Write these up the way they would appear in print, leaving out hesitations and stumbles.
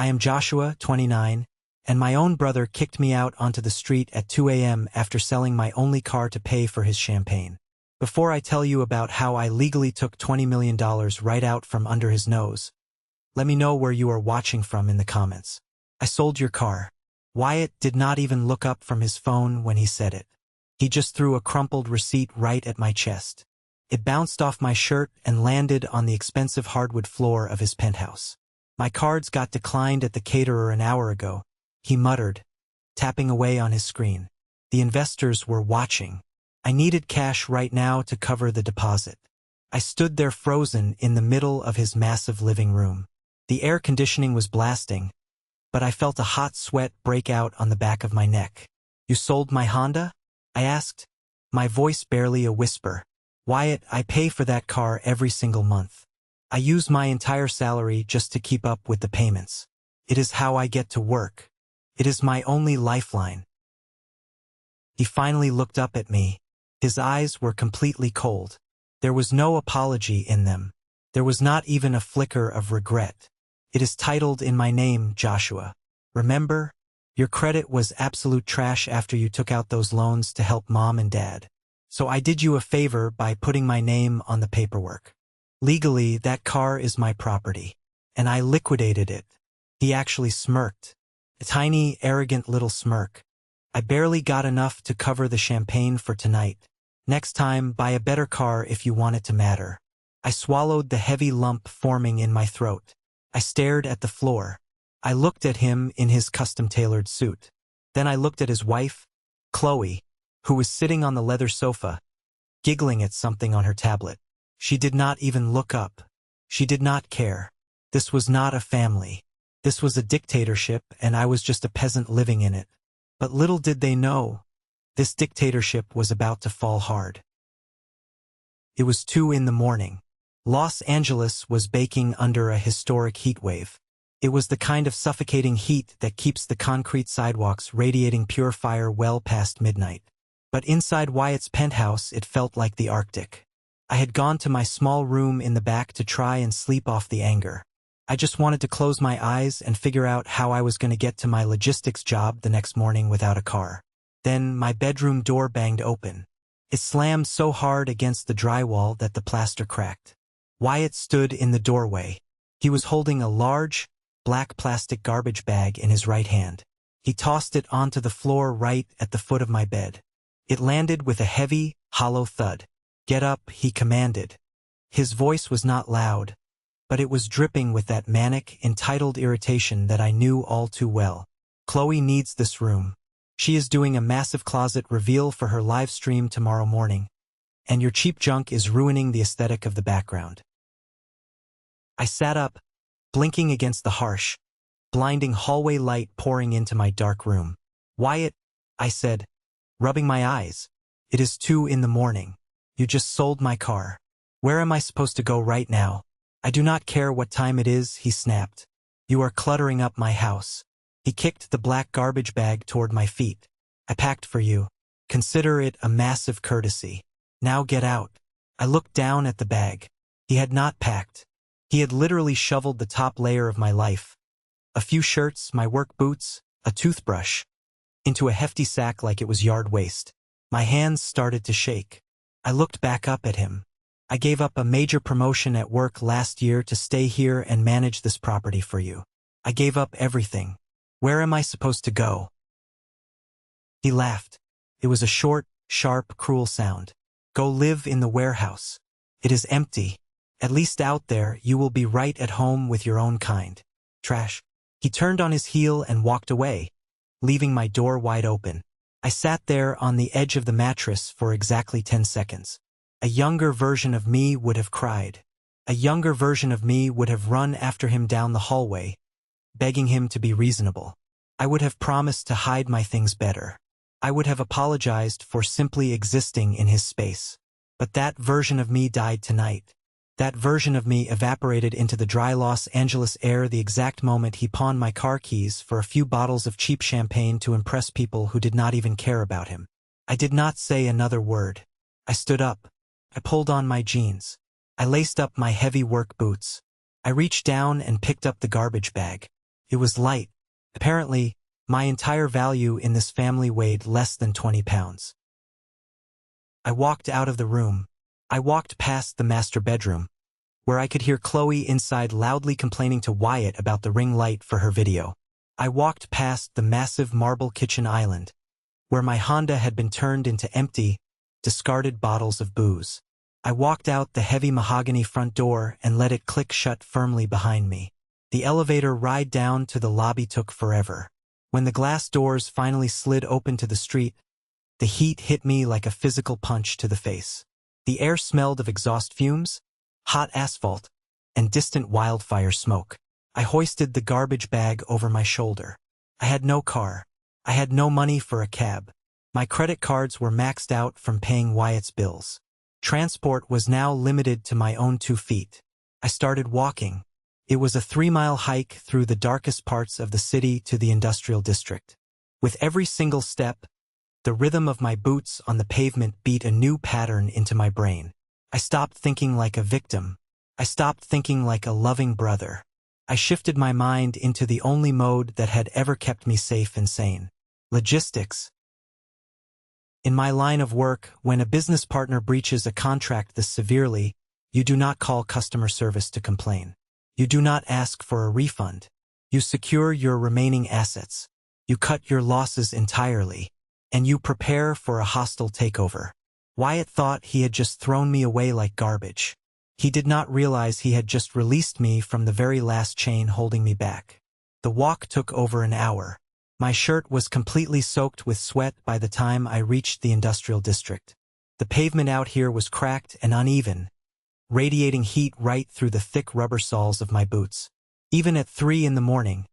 I am Joshua, 29, and my own brother kicked me out onto the street at 2 a.m. after selling my only car to pay for his champagne. Before I tell you about how I legally took $20 million right out from under his nose, let me know where you are watching from in the comments. I sold your car. Wyatt did not even look up from his phone when he said it. He just threw a crumpled receipt right at my chest. It bounced off my shirt and landed on the expensive hardwood floor of his penthouse. My cards got declined at the caterer an hour ago, he muttered, tapping away on his screen. The investors were watching. I needed cash right now to cover the deposit. I stood there frozen in the middle of his massive living room. The air conditioning was blasting, but I felt a hot sweat break out on the back of my neck. You sold my Honda? I asked, my voice barely a whisper. Wyatt, I pay for that car every single month. I use my entire salary just to keep up with the payments. It is how I get to work. It is my only lifeline. He finally looked up at me. His eyes were completely cold. There was no apology in them. There was not even a flicker of regret. It is titled in my name, Joshua. Remember? Your credit was absolute trash after you took out those loans to help mom and dad. So I did you a favor by putting my name on the paperwork. Legally, that car is my property. And I liquidated it. He actually smirked. A tiny, arrogant little smirk. I barely got enough to cover the champagne for tonight. Next time, buy a better car if you want it to matter. I swallowed the heavy lump forming in my throat. I stared at the floor. I looked at him in his custom-tailored suit. Then I looked at his wife, Chloe, who was sitting on the leather sofa, giggling at something on her tablet. She did not even look up. She did not care. This was not a family. This was a dictatorship, and I was just a peasant living in it. But little did they know, this dictatorship was about to fall hard. It was 2 a.m. Los Angeles was baking under a historic heat wave. It was the kind of suffocating heat that keeps the concrete sidewalks radiating pure fire well past midnight. But inside Wyatt's penthouse, it felt like the Arctic. I had gone to my small room in the back to try and sleep off the anger. I just wanted to close my eyes and figure out how I was going to get to my logistics job the next morning without a car. Then my bedroom door banged open. It slammed so hard against the drywall that the plaster cracked. Wyatt stood in the doorway. He was holding a large, black plastic garbage bag in his right hand. He tossed it onto the floor right at the foot of my bed. It landed with a heavy, hollow thud. Get up, he commanded. His voice was not loud, but it was dripping with that manic, entitled irritation that I knew all too well. Chloe needs this room. She is doing a massive closet reveal for her live stream tomorrow morning, and your cheap junk is ruining the aesthetic of the background. I sat up, blinking against the harsh, blinding hallway light pouring into my dark room. Wyatt, I said, rubbing my eyes. It is 2 a.m. You just sold my car. Where am I supposed to go right now? I do not care what time it is, he snapped. You are cluttering up my house. He kicked the black garbage bag toward my feet. I packed for you. Consider it a massive courtesy. Now get out. I looked down at the bag. He had not packed. He had literally shoveled the top layer of my life. A few shirts, my work boots, a toothbrush, into a hefty sack like it was yard waste. My hands started to shake. I looked back up at him. I gave up a major promotion at work last year to stay here and manage this property for you. I gave up everything. Where am I supposed to go? He laughed. It was a short, sharp, cruel sound. Go live in the warehouse. It is empty. At least out there, you will be right at home with your own kind. Trash. He turned on his heel and walked away, leaving my door wide open. I sat there on the edge of the mattress for exactly 10 seconds. A younger version of me would have cried. A younger version of me would have run after him down the hallway, begging him to be reasonable. I would have promised to hide my things better. I would have apologized for simply existing in his space. But that version of me died tonight. That version of me evaporated into the dry Los Angeles air the exact moment he pawned my car keys for a few bottles of cheap champagne to impress people who did not even care about him. I did not say another word. I stood up. I pulled on my jeans. I laced up my heavy work boots. I reached down and picked up the garbage bag. It was light. Apparently, my entire value in this family weighed less than 20 pounds. I walked out of the room. I walked past the master bedroom, where I could hear Chloe inside loudly complaining to Wyatt about the ring light for her video. I walked past the massive marble kitchen island, where my Honda had been turned into empty, discarded bottles of booze. I walked out the heavy mahogany front door and let it click shut firmly behind me. The elevator ride down to the lobby took forever. When the glass doors finally slid open to the street, the heat hit me like a physical punch to the face. The air smelled of exhaust fumes, hot asphalt, and distant wildfire smoke. I hoisted the garbage bag over my shoulder. I had no car. I had no money for a cab. My credit cards were maxed out from paying Wyatt's bills. Transport was now limited to my own 2 feet. I started walking. It was a 3-mile hike through the darkest parts of the city to the industrial district. With every single step, the rhythm of my boots on the pavement beat a new pattern into my brain. I stopped thinking like a victim. I stopped thinking like a loving brother. I shifted my mind into the only mode that had ever kept me safe and sane: logistics. In my line of work, when a business partner breaches a contract this severely, you do not call customer service to complain. You do not ask for a refund. You secure your remaining assets. You cut your losses entirely, and you prepare for a hostile takeover. Wyatt thought he had just thrown me away like garbage. He did not realize he had just released me from the very last chain holding me back. The walk took over an hour. My shirt was completely soaked with sweat by the time I reached the industrial district. The pavement out here was cracked and uneven, radiating heat right through the thick rubber soles of my boots. Even at 3 in the morning,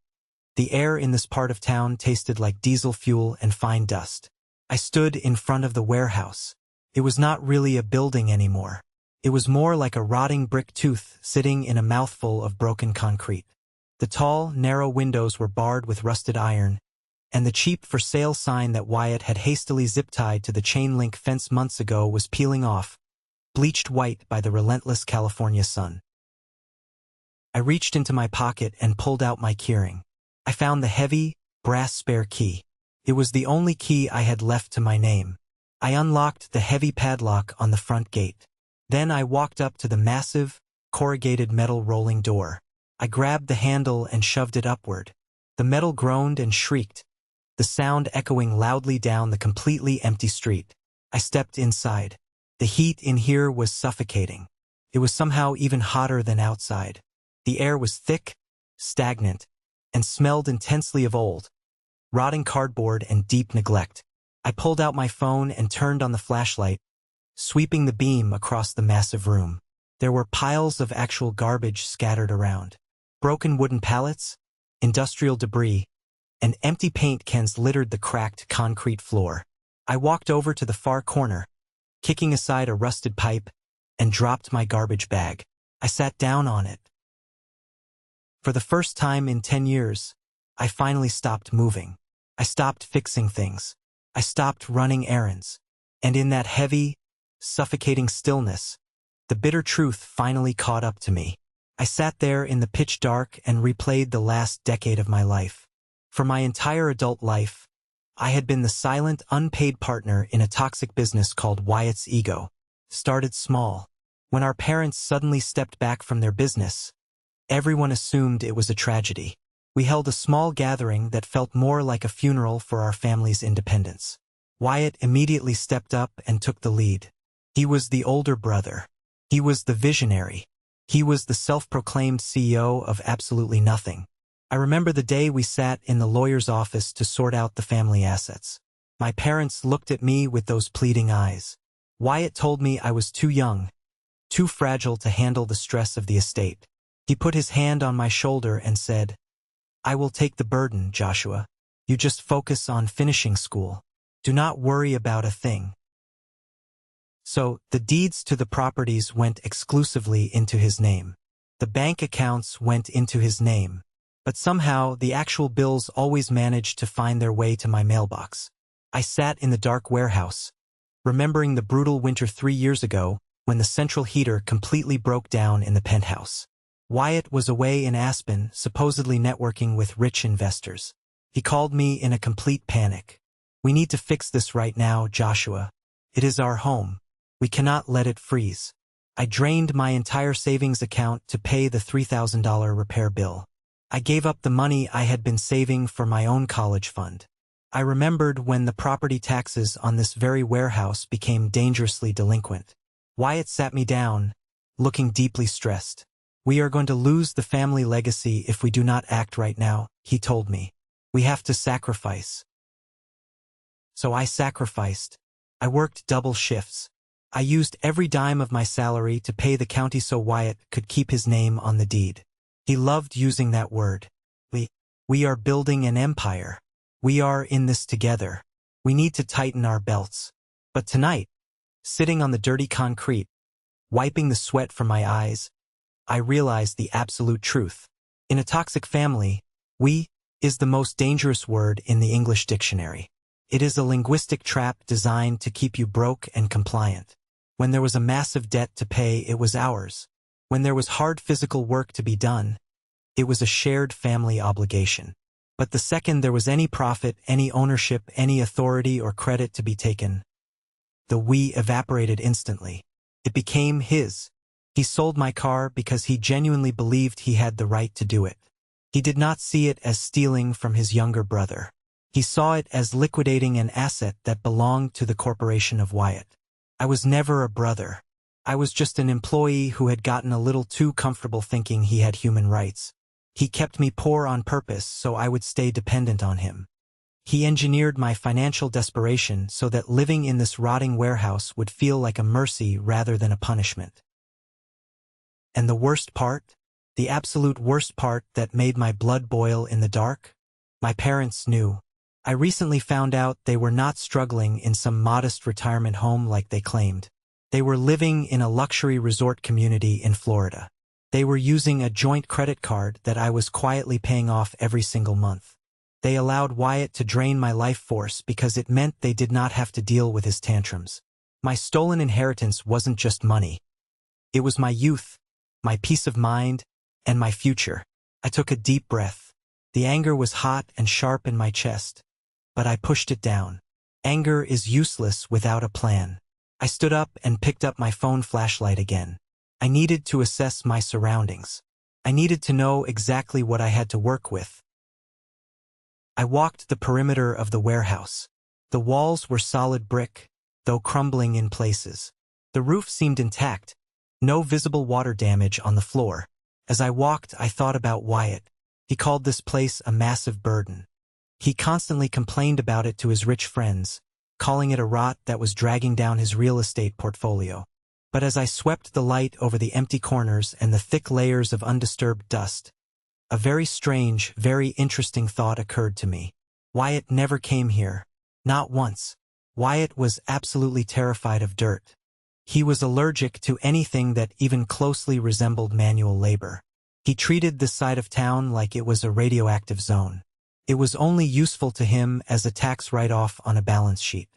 the air in this part of town tasted like diesel fuel and fine dust. I stood in front of the warehouse. It was not really a building anymore. It was more like a rotting brick tooth sitting in a mouthful of broken concrete. The tall, narrow windows were barred with rusted iron, and the cheap-for-sale sign that Wyatt had hastily zip-tied to the chain-link fence months ago was peeling off, bleached white by the relentless California sun. I reached into my pocket and pulled out my keyring. I found the heavy, brass spare key. It was the only key I had left to my name. I unlocked the heavy padlock on the front gate. Then I walked up to the massive, corrugated metal rolling door. I grabbed the handle and shoved it upward. The metal groaned and shrieked, the sound echoing loudly down the completely empty street. I stepped inside. The heat in here was suffocating. It was somehow even hotter than outside. The air was thick, stagnant, and smelled intensely of old, rotting cardboard and deep neglect. I pulled out my phone and turned on the flashlight, sweeping the beam across the massive room. There were piles of actual garbage scattered around. Broken wooden pallets, industrial debris, and empty paint cans littered the cracked concrete floor. I walked over to the far corner, kicking aside a rusted pipe, and dropped my garbage bag. I sat down on it. For the first time in 10 years, I finally stopped moving. I stopped fixing things. I stopped running errands. And in that heavy, suffocating stillness, the bitter truth finally caught up to me. I sat there in the pitch dark and replayed the last decade of my life. For my entire adult life, I had been the silent, unpaid partner in a toxic business called Wyatt's Ego. Started small. When our parents suddenly stepped back from their business, everyone assumed it was a tragedy. We held a small gathering that felt more like a funeral for our family's independence. Wyatt immediately stepped up and took the lead. He was the older brother. He was the visionary. He was the self-proclaimed CEO of absolutely nothing. I remember the day we sat in the lawyer's office to sort out the family assets. My parents looked at me with those pleading eyes. Wyatt told me I was too young, too fragile to handle the stress of the estate. He put his hand on my shoulder and said, "I will take the burden, Joshua. You just focus on finishing school. Do not worry about a thing." So, the deeds to the properties went exclusively into his name. The bank accounts went into his name. But somehow, the actual bills always managed to find their way to my mailbox. I sat in the dark warehouse, remembering the brutal winter 3 years ago when the central heater completely broke down in the penthouse. Wyatt was away in Aspen, supposedly networking with rich investors. He called me in a complete panic. "We need to fix this right now, Joshua. It is our home. We cannot let it freeze." I drained my entire savings account to pay the $3,000 repair bill. I gave up the money I had been saving for my own college fund. I remembered when the property taxes on this very warehouse became dangerously delinquent. Wyatt sat me down, looking deeply stressed. "We are going to lose the family legacy if we do not act right now," he told me. "We have to sacrifice." So I sacrificed. I worked double shifts. I used every dime of my salary to pay the county so Wyatt could keep his name on the deed. He loved using that word. We are building an empire. We are in this together. We need to tighten our belts. But tonight, sitting on the dirty concrete, wiping the sweat from my eyes, I realized the absolute truth. In a toxic family, "we" is the most dangerous word in the English dictionary. It is a linguistic trap designed to keep you broke and compliant. When there was a massive debt to pay, it was ours. When there was hard physical work to be done, it was a shared family obligation. But the second there was any profit, any ownership, any authority or credit to be taken, the "we" evaporated instantly. It became his. He sold my car because he genuinely believed he had the right to do it. He did not see it as stealing from his younger brother. He saw it as liquidating an asset that belonged to the corporation of Wyatt. I was never a brother. I was just an employee who had gotten a little too comfortable thinking he had human rights. He kept me poor on purpose so I would stay dependent on him. He engineered my financial desperation so that living in this rotting warehouse would feel like a mercy rather than a punishment. And the worst part, the absolute worst part that made my blood boil in the dark? My parents knew. I recently found out they were not struggling in some modest retirement home like they claimed. They were living in a luxury resort community in Florida. They were using a joint credit card that I was quietly paying off every single month. They allowed Wyatt to drain my life force because it meant they did not have to deal with his tantrums. My stolen inheritance wasn't just money. It was my youth, my peace of mind, and my future. I took a deep breath. The anger was hot and sharp in my chest, but I pushed it down. Anger is useless without a plan. I stood up and picked up my phone flashlight again. I needed to assess my surroundings. I needed to know exactly what I had to work with. I walked the perimeter of the warehouse. The walls were solid brick, though crumbling in places. The roof seemed intact, no visible water damage on the floor. As I walked, I thought about Wyatt. He called this place a massive burden. He constantly complained about it to his rich friends, calling it a rot that was dragging down his real estate portfolio. But as I swept the light over the empty corners and the thick layers of undisturbed dust, a very strange, very interesting thought occurred to me. Wyatt never came here. Not once. Wyatt was absolutely terrified of dirt. He was allergic to anything that even closely resembled manual labor. He treated this side of town like it was a radioactive zone. It was only useful to him as a tax write-off on a balance sheet.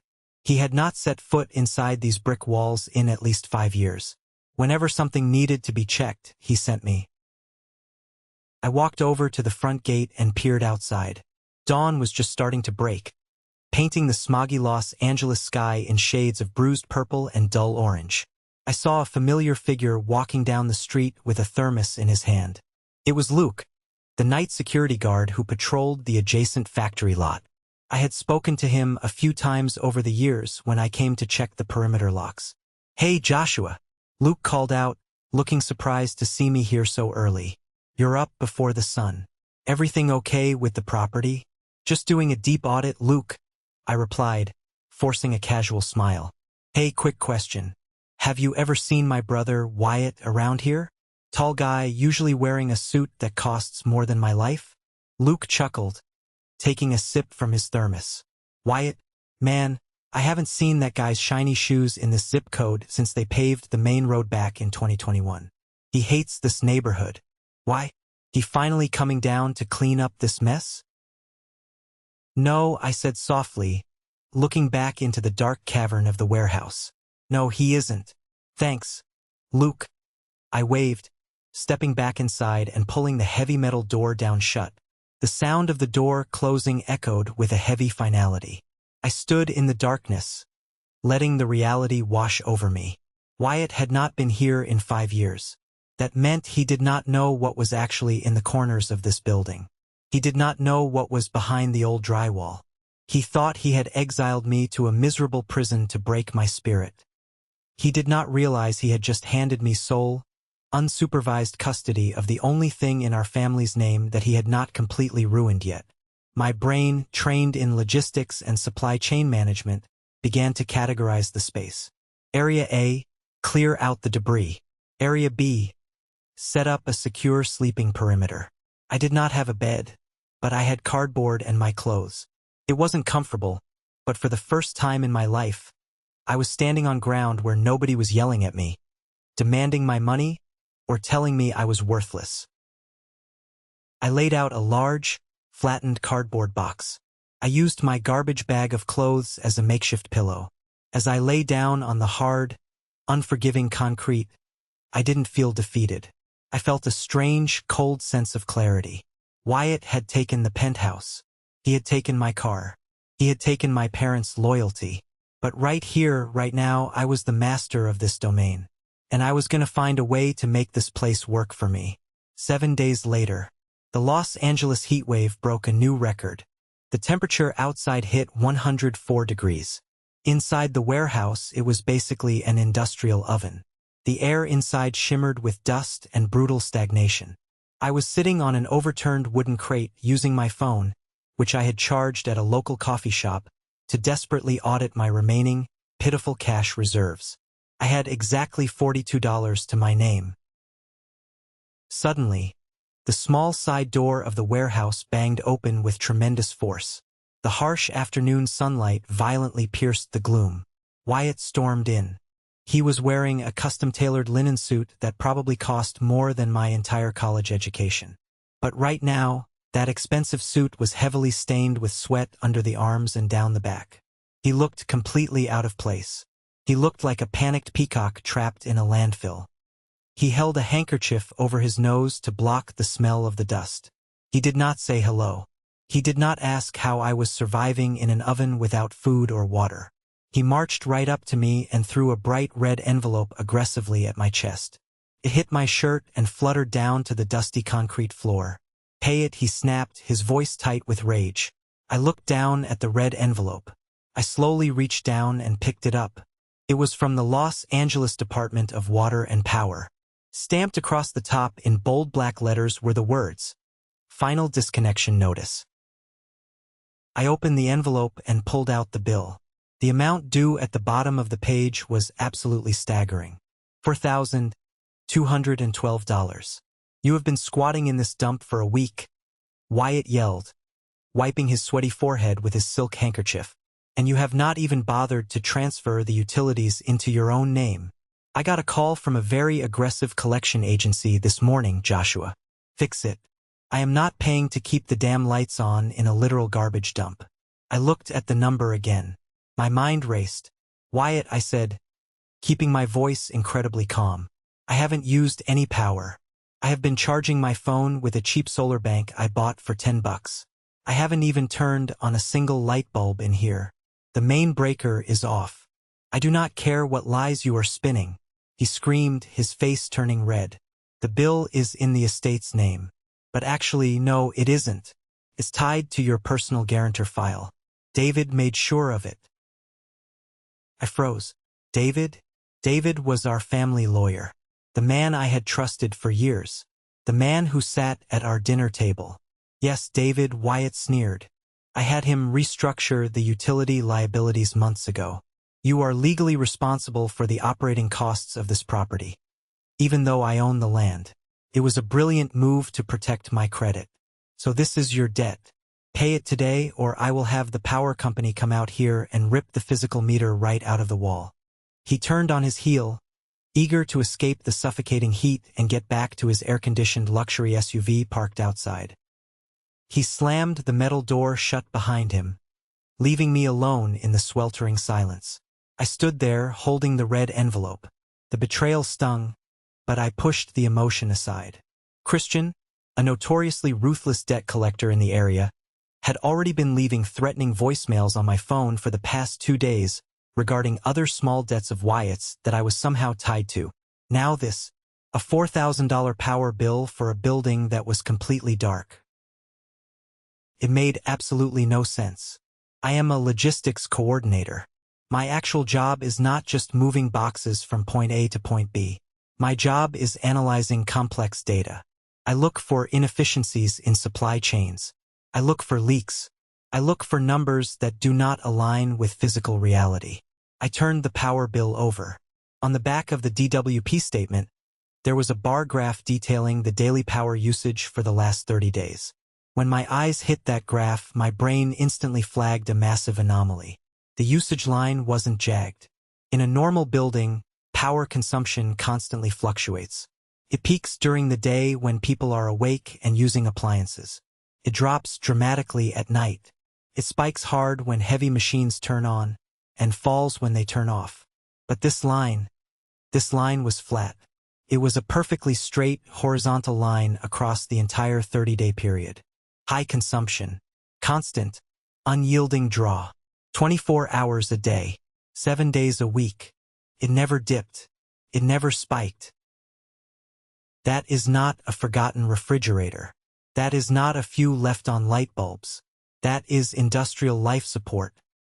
He had not set foot inside these brick walls in at least 5 years. Whenever something needed to be checked, he sent me. I walked over to the front gate and peered outside. Dawn was just starting to break, painting the smoggy Los Angeles sky in shades of bruised purple and dull orange. I saw a familiar figure walking down the street with a thermos in his hand. It was Luke, the night security guard who patrolled the adjacent factory lot. I had spoken to him a few times over the years when I came to check the perimeter locks. "Hey, Joshua," Luke called out, looking surprised to see me here so early. "You're up before the sun. Everything okay with the property?" "Just doing a deep audit, Luke," I replied, forcing a casual smile. "Hey, quick question. Have you ever seen my brother, Wyatt, around here? Tall guy, usually wearing a suit that costs more than my life?" Luke chuckled, taking a sip from his thermos. "Wyatt? Man, I haven't seen that guy's shiny shoes in this zip code since they paved the main road back in 2021. He hates this neighborhood. Why? He finally coming down to clean up this mess?" "No," I said softly, looking back into the dark cavern of the warehouse. "No, he isn't. Thanks, Luke." I waved, stepping back inside and pulling the heavy metal door down shut. The sound of the door closing echoed with a heavy finality. I stood in the darkness, letting the reality wash over me. Wyatt had not been here in 5 years. That meant he did not know what was actually in the corners of this building. He did not know what was behind the old drywall. He thought he had exiled me to a miserable prison to break my spirit. He did not realize he had just handed me sole, unsupervised custody of the only thing in our family's name that he had not completely ruined yet. My brain, trained in logistics and supply chain management, began to categorize the space. Area A, clear out the debris. Area B, set up a secure sleeping perimeter. I did not have a bed, but I had cardboard and my clothes. It wasn't comfortable, but for the first time in my life, I was standing on ground where nobody was yelling at me, demanding my money, or telling me I was worthless. I laid out a large, flattened cardboard box. I used my garbage bag of clothes as a makeshift pillow. As I lay down on the hard, unforgiving concrete, I didn't feel defeated. I felt a strange, cold sense of clarity. Wyatt had taken the penthouse. He had taken my car. He had taken my parents' loyalty. But right here, right now, I was the master of this domain. And I was going to find a way to make this place work for me. 7 days later, the Los Angeles heatwave broke a new record. The temperature outside hit 104 degrees. Inside the warehouse, it was basically an industrial oven. The air inside shimmered with dust and brutal stagnation. I was sitting on an overturned wooden crate using my phone, which I had charged at a local coffee shop, to desperately audit my remaining, pitiful cash reserves. I had exactly $42 to my name. Suddenly, the small side door of the warehouse banged open with tremendous force. The harsh afternoon sunlight violently pierced the gloom. Wyatt stormed in. He was wearing a custom-tailored linen suit that probably cost more than my entire college education. But right now, that expensive suit was heavily stained with sweat under the arms and down the back. He looked completely out of place. He looked like a panicked peacock trapped in a landfill. He held a handkerchief over his nose to block the smell of the dust. He did not say hello. He did not ask how I was surviving in an oven without food or water. He marched right up to me and threw a bright red envelope aggressively at my chest. It hit my shirt and fluttered down to the dusty concrete floor. "Pay it," he snapped, his voice tight with rage. I looked down at the red envelope. I slowly reached down and picked it up. It was from the Los Angeles Department of Water and Power. Stamped across the top in bold black letters were the words, "Final disconnection notice." I opened the envelope and pulled out the bill. The amount due at the bottom of the page was absolutely staggering. $4,212. "You have been squatting in this dump for a week," Wyatt yelled, wiping his sweaty forehead with his silk handkerchief. "And you have not even bothered to transfer the utilities into your own name. I got a call from a very aggressive collection agency this morning, Joshua. Fix it. I am not paying to keep the damn lights on in a literal garbage dump." I looked at the number again. My mind raced. "Wyatt," I said, keeping my voice incredibly calm. "I haven't used any power. I have been charging my phone with a cheap solar bank I bought for $10. I haven't even turned on a single light bulb in here. The main breaker is off. I do not care what lies you are spinning," he screamed, his face turning red. "The bill is in the estate's name. But actually, no, it isn't. It's tied to your personal guarantor file. David made sure of it." I froze. David? David was our family lawyer. The man I had trusted for years. The man who sat at our dinner table. "Yes, David," Wyatt sneered. "I had him restructure the utility liabilities months ago. You are legally responsible for the operating costs of this property, even though I own the land. It was a brilliant move to protect my credit. So this is your debt. Pay it today or I will have the power company come out here and rip the physical meter right out of the wall." He turned on his heel, eager to escape the suffocating heat and get back to his air-conditioned luxury SUV parked outside. He slammed the metal door shut behind him, leaving me alone in the sweltering silence. I stood there, holding the red envelope. The betrayal stung, but I pushed the emotion aside. Christian, a notoriously ruthless debt collector in the area, had already been leaving threatening voicemails on my phone for the past 2 days regarding other small debts of Wyatt's that I was somehow tied to. Now this, a $4,000 power bill for a building that was completely dark. It made absolutely no sense. I am a logistics coordinator. My actual job is not just moving boxes from point A to point B. My job is analyzing complex data. I look for inefficiencies in supply chains. I look for leaks. I look for numbers that do not align with physical reality. I turned the power bill over. On the back of the DWP statement, there was a bar graph detailing the daily power usage for the last 30 days. When my eyes hit that graph, my brain instantly flagged a massive anomaly. The usage line wasn't jagged. In a normal building, power consumption constantly fluctuates. It peaks during the day when people are awake and using appliances. It drops dramatically at night. It spikes hard when heavy machines turn on, and falls when they turn off. But this line was flat. It was a perfectly straight, horizontal line across the entire 30-day period. High consumption. Constant, unyielding draw. 24 hours a day. 7 days a week. It never dipped. It never spiked. That is not a forgotten refrigerator. That is not a few left-on light bulbs. That is industrial life support.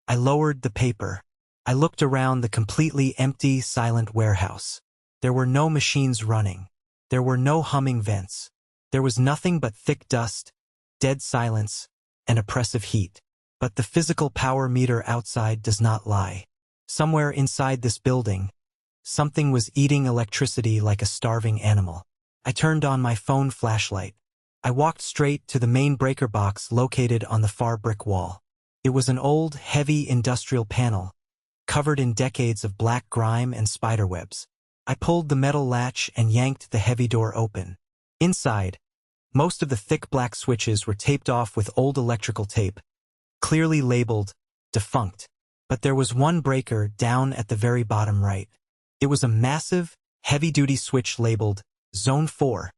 I lowered the paper. I looked around the completely empty, silent warehouse. There were no machines running. There were no humming vents. There was nothing but thick dust, dead silence, and oppressive heat. But the physical power meter outside does not lie. Somewhere inside this building, something was eating electricity like a starving animal. I turned on my phone flashlight. I walked straight to the main breaker box located on the far brick wall. It was an old, heavy industrial panel, covered in decades of black grime and spiderwebs. I pulled the metal latch and yanked the heavy door open. Inside, most of the thick black switches were taped off with old electrical tape, clearly labeled, defunct. But there was one breaker down at the very bottom right. It was a massive, heavy-duty switch labeled Zone 4.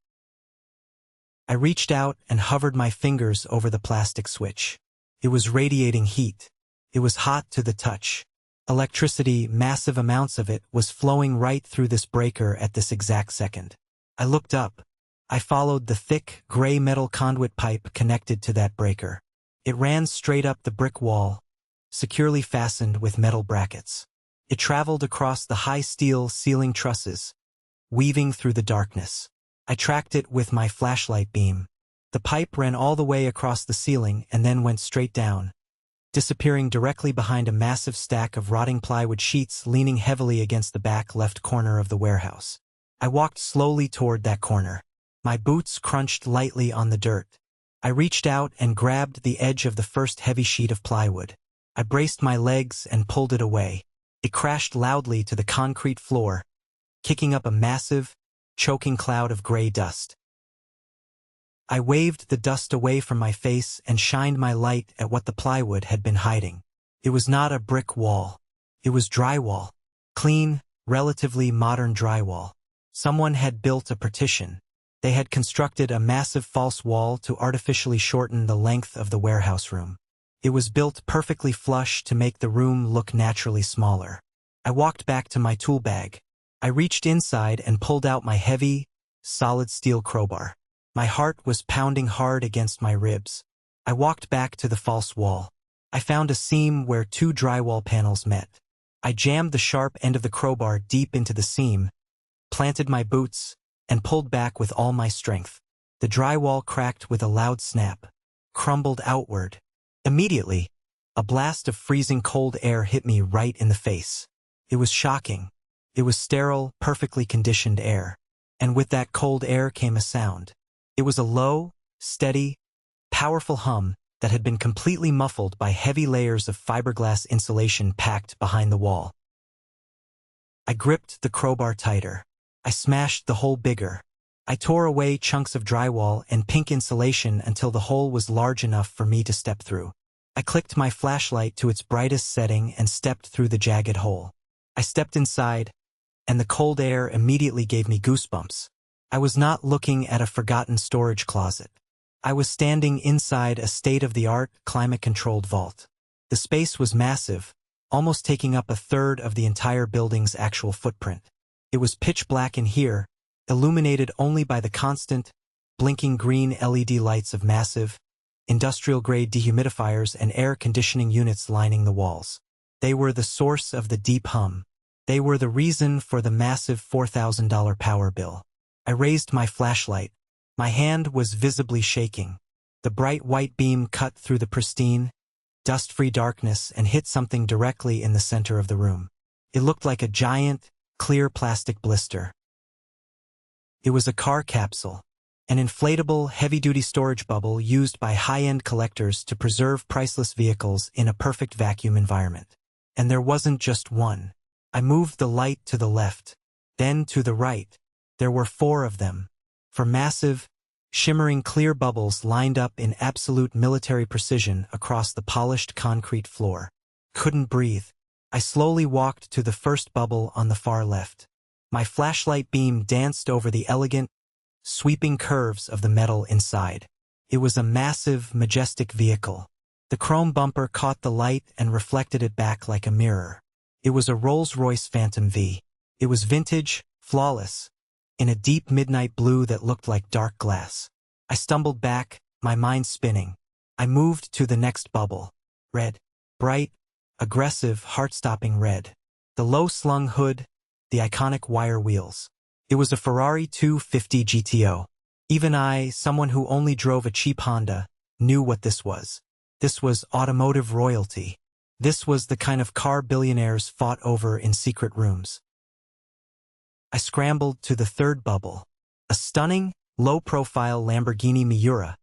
I reached out and hovered my fingers over the plastic switch. It was radiating heat. It was hot to the touch. Electricity, massive amounts of it, was flowing right through this breaker at this exact second. I looked up. I followed the thick, gray metal conduit pipe connected to that breaker. It ran straight up the brick wall, securely fastened with metal brackets. It traveled across the high steel ceiling trusses, weaving through the darkness. I tracked it with my flashlight beam. The pipe ran all the way across the ceiling and then went straight down, disappearing directly behind a massive stack of rotting plywood sheets leaning heavily against the back left corner of the warehouse. I walked slowly toward that corner. My boots crunched lightly on the dirt. I reached out and grabbed the edge of the first heavy sheet of plywood. I braced my legs and pulled it away. It crashed loudly to the concrete floor, kicking up a massive, choking cloud of gray dust. I waved the dust away from my face and shined my light at what the plywood had been hiding. It was not a brick wall. It was drywall. Clean, relatively modern drywall. Someone had built a partition. They had constructed a massive false wall to artificially shorten the length of the warehouse room. It was built perfectly flush to make the room look naturally smaller. I walked back to my tool bag. I reached inside and pulled out my heavy, solid steel crowbar. My heart was pounding hard against my ribs. I walked back to the false wall. I found a seam where 2 drywall panels met. I jammed the sharp end of the crowbar deep into the seam, planted my boots, and pulled back with all my strength. The drywall cracked with a loud snap, crumbled outward. Immediately, a blast of freezing cold air hit me right in the face. It was shocking. It was sterile, perfectly conditioned air. And with that cold air came a sound. It was a low, steady, powerful hum that had been completely muffled by heavy layers of fiberglass insulation packed behind the wall. I gripped the crowbar tighter. I smashed the hole bigger. I tore away chunks of drywall and pink insulation until the hole was large enough for me to step through. I clicked my flashlight to its brightest setting and stepped through the jagged hole. I stepped inside, and the cold air immediately gave me goosebumps. I was not looking at a forgotten storage closet. I was standing inside a state-of-the-art, climate-controlled vault. The space was massive, almost taking up a third of the entire building's actual footprint. It was pitch black in here, illuminated only by the constant, blinking green LED lights of massive, industrial-grade dehumidifiers and air conditioning units lining the walls. They were the source of the deep hum. They were the reason for the massive $4,000 power bill. I raised my flashlight. My hand was visibly shaking. The bright white beam cut through the pristine, dust-free darkness and hit something directly in the center of the room. It looked like a giant, clear plastic blister. It was a car capsule, an inflatable, heavy-duty storage bubble used by high-end collectors to preserve priceless vehicles in a perfect vacuum environment. And there wasn't just one. I moved the light to the left, then to the right. There were 4 of them. 4 massive, shimmering clear bubbles lined up in absolute military precision across the polished concrete floor. Couldn't breathe. I slowly walked to the first bubble on the far left. My flashlight beam danced over the elegant, sweeping curves of the metal inside. It was a massive, majestic vehicle. The chrome bumper caught the light and reflected it back like a mirror. It was a Rolls-Royce Phantom V. It was vintage, flawless, in a deep midnight blue that looked like dark glass. I stumbled back, my mind spinning. I moved to the next bubble. Red. Bright, aggressive, heart-stopping red. The low-slung hood, the iconic wire wheels. It was a Ferrari 250 GTO. Even I, someone who only drove a cheap Honda, knew what this was. This was automotive royalty. This was the kind of car billionaires fought over in secret rooms. I scrambled to the third bubble. A stunning, low-profile Lamborghini Miura,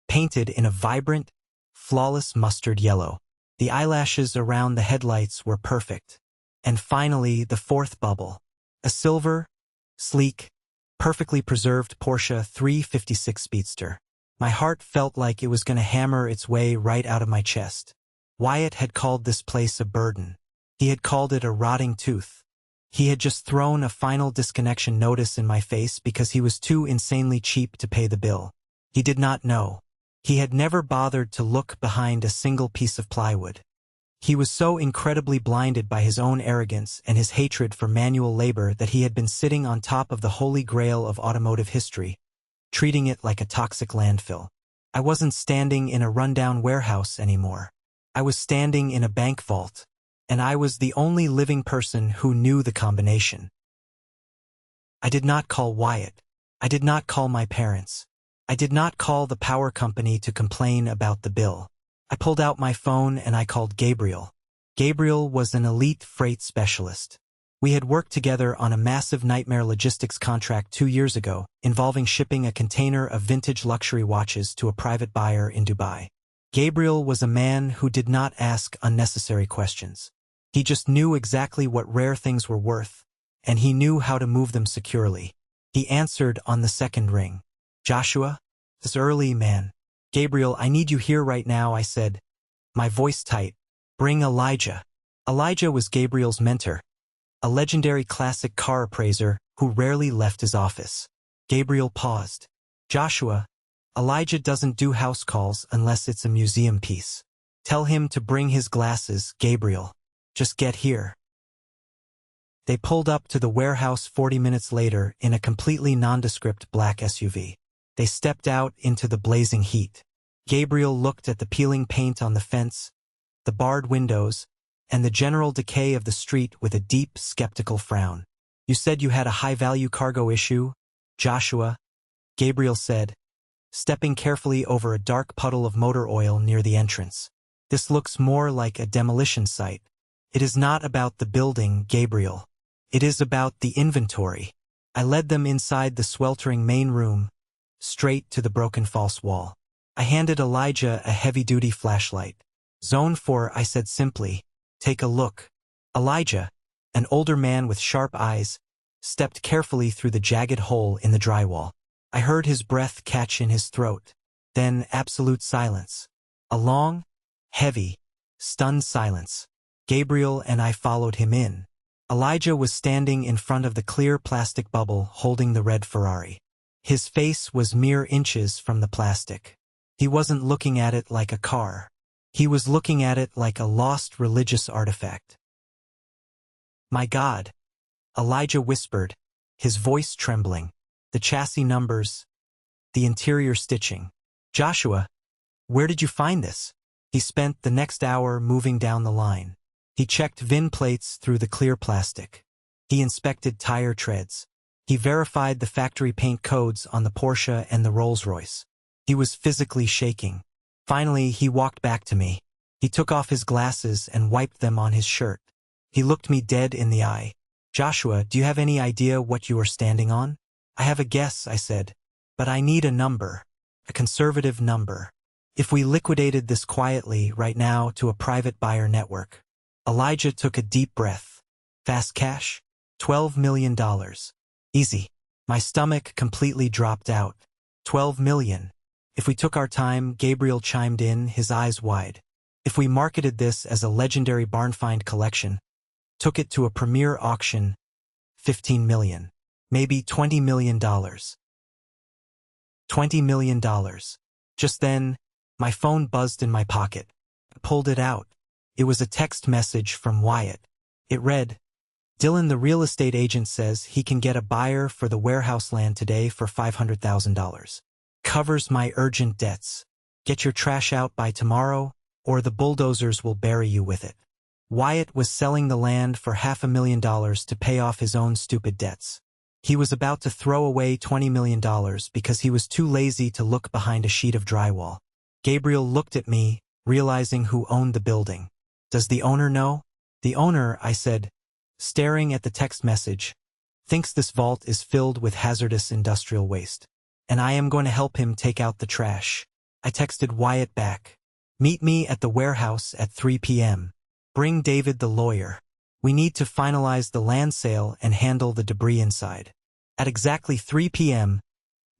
painted in a vibrant, flawless mustard yellow. The eyelashes around the headlights were perfect. And finally, the fourth bubble. A silver, sleek, perfectly preserved Porsche 356 Speedster. My heart felt like it was going to hammer its way right out of my chest. Wyatt had called this place a burden. He had called it a rotting tooth. He had just thrown a final disconnection notice in my face because he was too insanely cheap to pay the bill. He did not know. He had never bothered to look behind a single piece of plywood. He was so incredibly blinded by his own arrogance and his hatred for manual labor that he had been sitting on top of the holy grail of automotive history, treating it like a toxic landfill. I wasn't standing in a rundown warehouse anymore. I was standing in a bank vault, and I was the only living person who knew the combination. I did not call Wyatt. I did not call my parents. I did not call the power company to complain about the bill. I pulled out my phone and I called Gabriel. Gabriel was an elite freight specialist. We had worked together on a massive nightmare logistics contract 2 years ago, involving shipping a container of vintage luxury watches to a private buyer in Dubai. Gabriel was a man who did not ask unnecessary questions. He just knew exactly what rare things were worth, and he knew how to move them securely. He answered on the second ring. "Joshua? It's early, man." "Gabriel, I need you here right now," I said, my voice tight. "Bring Elijah." Elijah was Gabriel's mentor, a legendary classic car appraiser who rarely left his office. Gabriel paused. "Joshua, Elijah doesn't do house calls unless it's a museum piece. Tell him to bring his glasses, Gabriel. Just get here." They pulled up to the warehouse 40 minutes later in a completely nondescript black SUV. They stepped out into the blazing heat. Gabriel looked at the peeling paint on the fence, the barred windows, and the general decay of the street with a deep, skeptical frown. "You said you had a high-value cargo issue, Joshua," Gabriel said, stepping carefully over a dark puddle of motor oil near the entrance. "This looks more like a demolition site." "It is not about the building, Gabriel. It is about the inventory." I led them inside the sweltering main room, straight to the broken false wall. I handed Elijah a heavy-duty flashlight. "Zone 4, I said simply. "Take a look." Elijah, an older man with sharp eyes, stepped carefully through the jagged hole in the drywall. I heard his breath catch in his throat. Then absolute silence. A long, heavy, stunned silence. Gabriel and I followed him in. Elijah was standing in front of the clear plastic bubble holding the red Ferrari. His face was mere inches from the plastic. He wasn't looking at it like a car. He was looking at it like a lost religious artifact. "My God," Elijah whispered, his voice trembling. "The chassis numbers, the interior stitching. Joshua, where did you find this?" He spent the next hour moving down the line. He checked VIN plates through the clear plastic. He inspected tire treads. He verified the factory paint codes on the Porsche and the Rolls-Royce. He was physically shaking. Finally, he walked back to me. He took off his glasses and wiped them on his shirt. He looked me dead in the eye. "Joshua, do you have any idea what you are standing on?" "I have a guess," I said. "But I need a number. A conservative number. If we liquidated this quietly right now to a private buyer network." Elijah took a deep breath. "Fast cash? $12 million. Easy." My stomach completely dropped out. 12 million. If we took our time, Gabriel chimed in, his eyes wide. If we marketed this as a legendary barn find collection, took it to a premier auction, 15 million. Maybe $20 million. $20 million. Just then, my phone buzzed in my pocket. I pulled it out. It was a text message from Wyatt. It read, "Dylan, the real estate agent, says he can get a buyer for the warehouse land today for $500,000. Covers my urgent debts. Get your trash out by tomorrow, or the bulldozers will bury you with it." Wyatt was selling the land for $500,000 to pay off his own stupid debts. He was about to throw away $20 million because he was too lazy to look behind a sheet of drywall. Gabriel looked at me, realizing who owned the building. "Does the owner know?" "The owner," I said, staring at the text message, "thinks this vault is filled with hazardous industrial waste, and I am going to help him take out the trash." I texted Wyatt back. "Meet me at the warehouse at 3 p.m. Bring David the lawyer. We need to finalize the land sale and handle the debris inside." At exactly 3 p.m.,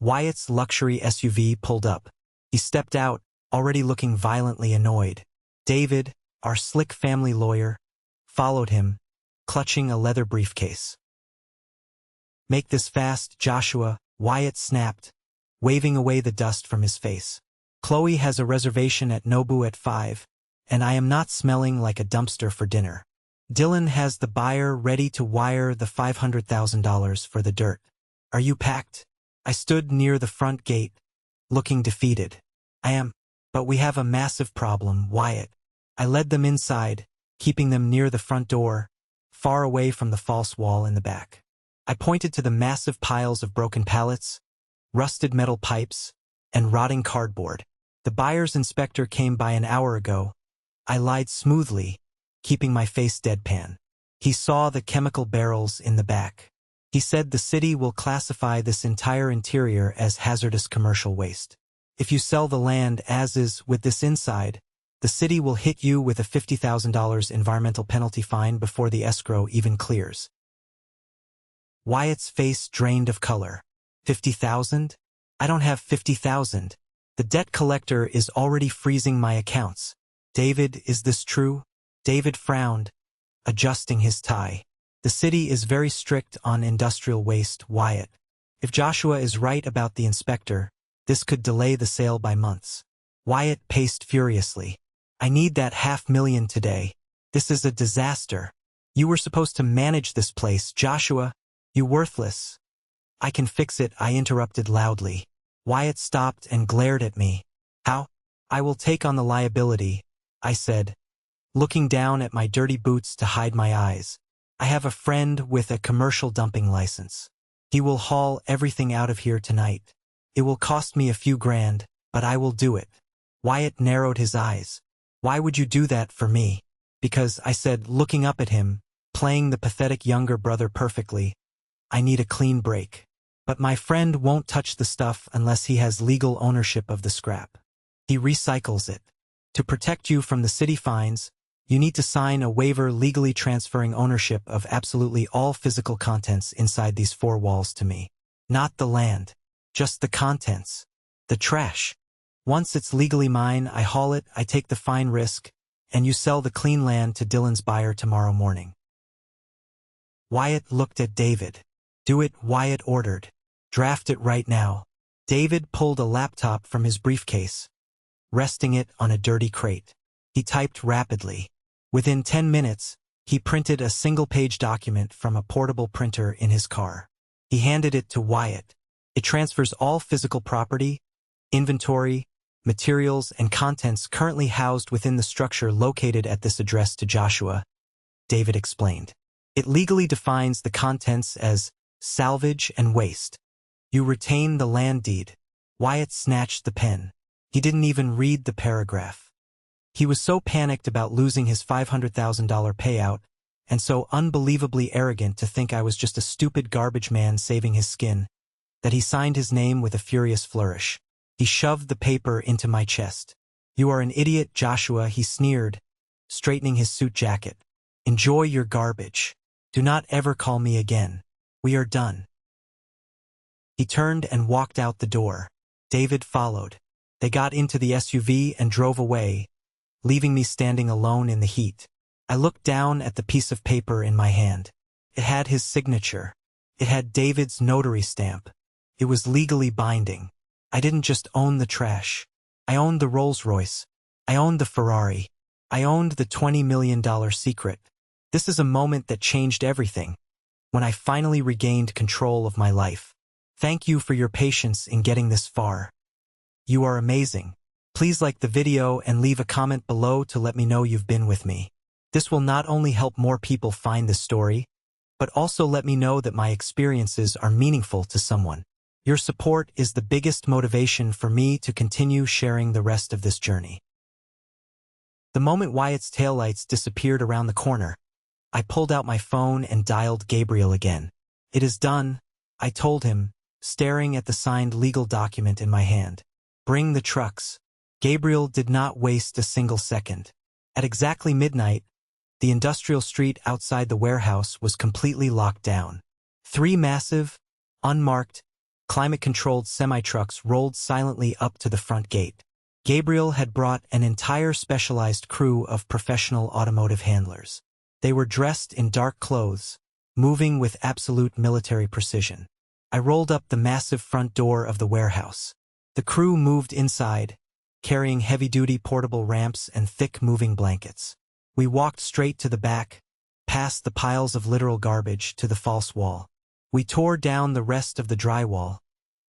Wyatt's luxury SUV pulled up. He stepped out, already looking violently annoyed. David, our slick family lawyer, followed him, clutching a leather briefcase. "Make this fast, Joshua," Wyatt snapped, waving away the dust from his face. "Chloe has a reservation at Nobu at 5, and I am not smelling like a dumpster for dinner. Dylan has the buyer ready to wire the $500,000 for the dirt. Are you packed?" I stood near the front gate, looking defeated. "I am, but we have a massive problem, Wyatt." I led them inside, keeping them near the front door, far away from the false wall in the back. I pointed to the massive piles of broken pallets, rusted metal pipes, and rotting cardboard. "The buyer's inspector came by an hour ago." I lied smoothly, keeping my face deadpan. "He saw the chemical barrels in the back. He said the city will classify this entire interior as hazardous commercial waste. If you sell the land as is with this inside, the city will hit you with a $50,000 environmental penalty fine before the escrow even clears." Wyatt's face drained of color. "50,000? I don't have 50,000. The debt collector is already freezing my accounts." "David, is this true?" David frowned, adjusting his tie. "The city is very strict on industrial waste, Wyatt. If Joshua is right about the inspector, this could delay the sale by months." Wyatt paced furiously. "I need that $500,000 today. This is a disaster. You were supposed to manage this place, Joshua. You worthless." "I can fix it," I interrupted loudly. Wyatt stopped and glared at me. "How?" "I will take on the liability," I said, looking down at my dirty boots to hide my eyes. "I have a friend with a commercial dumping license. He will haul everything out of here tonight. It will cost me a few grand, but I will do it." Wyatt narrowed his eyes. "Why would you do that for me?" "Because," I said, looking up at him, playing the pathetic younger brother perfectly, "I need a clean break. But my friend won't touch the stuff unless he has legal ownership of the scrap. He recycles it. To protect you from the city fines, you need to sign a waiver legally transferring ownership of absolutely all physical contents inside these four walls to me. Not the land. Just the contents. The trash. Once it's legally mine, I haul it, I take the fine risk, and you sell the clean land to Dylan's buyer tomorrow morning." Wyatt looked at David. Do it, Wyatt ordered. Draft it right now. David pulled a laptop from his briefcase, resting it on a dirty crate. He typed rapidly. Within 10 minutes, he printed a single-page document from a portable printer in his car. He handed it to Wyatt. It transfers all physical property, inventory, materials, and contents currently housed within the structure located at this address to Joshua, David explained. It legally defines the contents as salvage and waste. You retain the land deed. Wyatt snatched the pen. He didn't even read the paragraph. He was so panicked about losing his $500,000 payout, and so unbelievably arrogant to think I was just a stupid garbage man saving his skin, that he signed his name with a furious flourish. He shoved the paper into my chest. You are an idiot, Joshua, he sneered, straightening his suit jacket. Enjoy your garbage. Do not ever call me again. We are done. He turned and walked out the door. David followed. They got into the SUV and drove away, leaving me standing alone in the heat. I looked down at the piece of paper in my hand. It had his signature. It had David's notary stamp. It was legally binding. I didn't just own the trash. I owned the Rolls-Royce. I owned the Ferrari. I owned the $20 million secret. This is a moment that changed everything, when I finally regained control of my life. Thank you for your patience in getting this far. You are amazing. Please like the video and leave a comment below to let me know you've been with me. This will not only help more people find this story, but also let me know that my experiences are meaningful to someone. Your support is the biggest motivation for me to continue sharing the rest of this journey. The moment Wyatt's taillights disappeared around the corner, I pulled out my phone and dialed Gabriel again. It is done, I told him, staring at the signed legal document in my hand. Bring the trucks. Gabriel did not waste a single second. At exactly midnight, the industrial street outside the warehouse was completely locked down. 3 massive, unmarked, climate-controlled semi-trucks rolled silently up to the front gate. Gabriel had brought an entire specialized crew of professional automotive handlers. They were dressed in dark clothes, moving with absolute military precision. I rolled up the massive front door of the warehouse. The crew moved inside, carrying heavy-duty portable ramps and thick moving blankets. We walked straight to the back, past the piles of literal garbage to the false wall. We tore down the rest of the drywall,